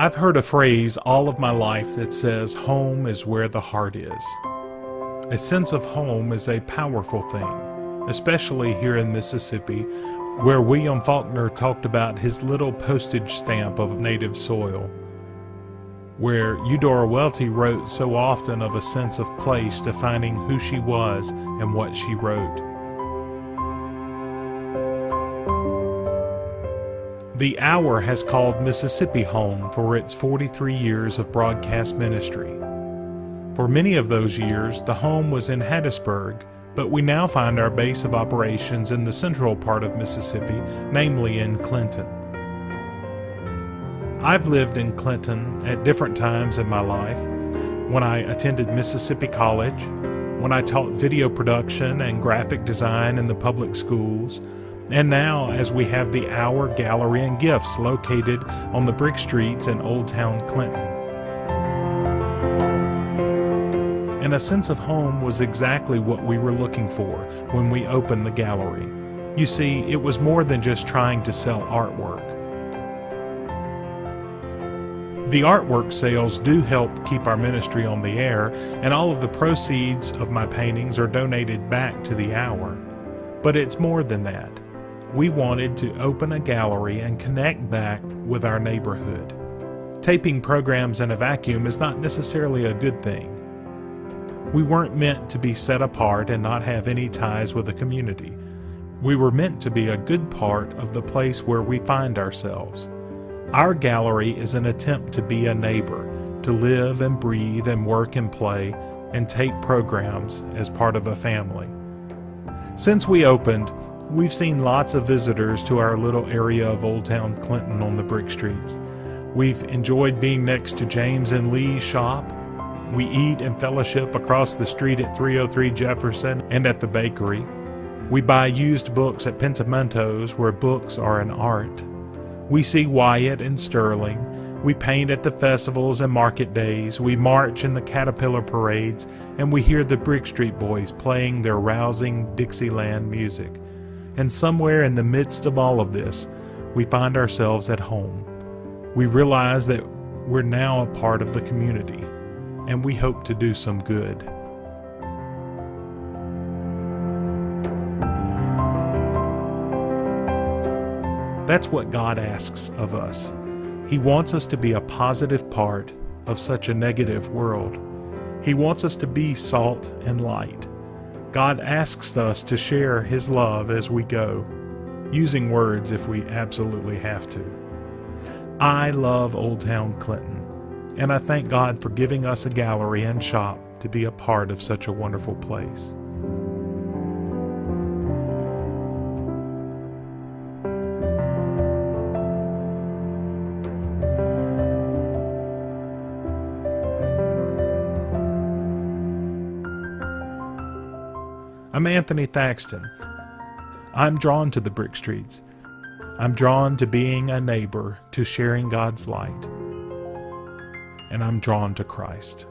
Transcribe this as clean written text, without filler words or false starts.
I've heard a phrase all of my life that says, home is where the heart is. A sense of home is a powerful thing, especially here in Mississippi, where William Faulkner talked about his little postage stamp of native soil, where Eudora Welty wrote so often of a sense of place defining who she was and what she wrote. The Hour has called Mississippi home for its 43 years of broadcast ministry. For many of those years, the home was in Hattiesburg, but we now find our base of operations in the central part of Mississippi, namely in Clinton. I've lived in Clinton at different times in my life, when I attended Mississippi College, when I taught video production and graphic design in the public schools, and now as we have the Hour Gallery and Gifts located on the Brickstreets in Old Town Clinton. And a sense of home was exactly what we were looking for when we opened the gallery. You see, it was more than just trying to sell artwork. The artwork sales do help keep our ministry on the air, and all of the proceeds of my paintings are donated back to the Hour. But it's more than that. We wanted to open a gallery and connect back with our neighborhood. Taping programs in a vacuum is not necessarily a good thing. We weren't meant to be set apart and not have any ties with the community. We were meant to be a good part of the place where we find ourselves. Our gallery is an attempt to be a neighbor, to live and breathe and work and play and tape programs as part of a family. Since we opened, we've seen lots of visitors to our little area of Old Town Clinton on the Brickstreets. We've enjoyed being next to James and Lee's shop. We eat and fellowship across the street at 303 Jefferson and at the bakery. We buy used books at Pentamento's, where books are an art. We see Wyatt and Sterling. We paint at the festivals and market days. We march in the Caterpillar parades, and we hear the Brickstreet Boys playing their rousing Dixieland music. And somewhere in the midst of all of this, we find ourselves at home. We realize that we're now a part of the community, and we hope to do some good. That's what God asks of us. He wants us to be a positive part of such a negative world. He wants us to be salt and light. God asks us to share His love as we go, using words if we absolutely have to. I love Old Town Clinton, and I thank God for giving us a gallery and shop to be a part of such a wonderful place. I'm Anthony Thaxton. I'm drawn to the Brickstreets. I'm drawn to being a neighbor, to sharing God's light. And I'm drawn to Christ.